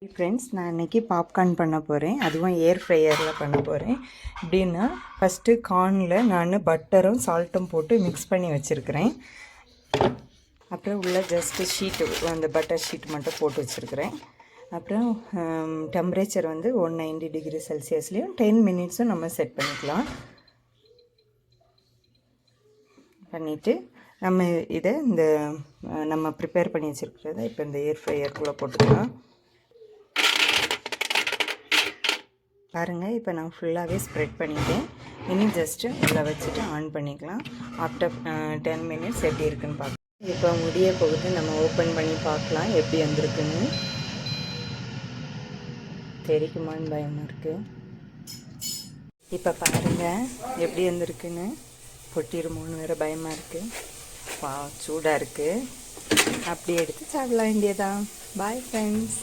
Friends, நான் இன்றைக்கி popcorn பண்ண போகிறேன். அதுவும் ஏர் ஃப்ரையரில் பண்ண போகிறேன். எப்படின்னா, ஃபஸ்ட்டு கார்னில் நான் பட்டரும் சால்ட்டும் போட்டு மிக்ஸ் பண்ணி வச்சுருக்கிறேன். அப்புறம் உள்ள ஜஸ்ட்டு ஷீட்டு, அந்த பட்டர் ஷீட் மட்டும் போட்டு வச்சுருக்கிறேன். அப்புறம் டெம்பரேச்சர் வந்து 190 டிகிரி செல்சியஸ்லேயும் 10 மினிட்ஸும் நம்ம செட் பண்ணிக்கலாம். பண்ணிவிட்டு நம்ம இதை நம்ம ப்ரிப்பேர் பண்ணி வச்சுருக்கிறத இப்போ இந்த ஏர் ஃப்ரையருக்குள்ளே போட்டுக்கலாம். பாருங்கள், இப்போ நான் ஃபுல்லாகவே ஸ்ப்ரெட் பண்ணிவிட்டேன். இனி ஜஸ்ட்டு உள்ளே வச்சுட்டு ஆன் பண்ணிக்கலாம். ஆஃப்டர் 10 மினிட்ஸ் எப்படி இருக்குன்னு பார்க்கலாம். இப்போ முடிய போகுது, நம்ம ஓப்பன் பண்ணி பார்க்கலாம் எப்படி வந்திருக்குன்னு. தெரிக்குமான்னு பயமாக இருக்குது. இப்போ பாருங்கள் எப்படி வந்திருக்குன்னு. பொட்டிருமோன்னு வேறு பயமாக இருக்குது. சூடாக இருக்குது. அப்படி எடுத்து சாப்பிடலாம் வேண்டியதான். Bye friends.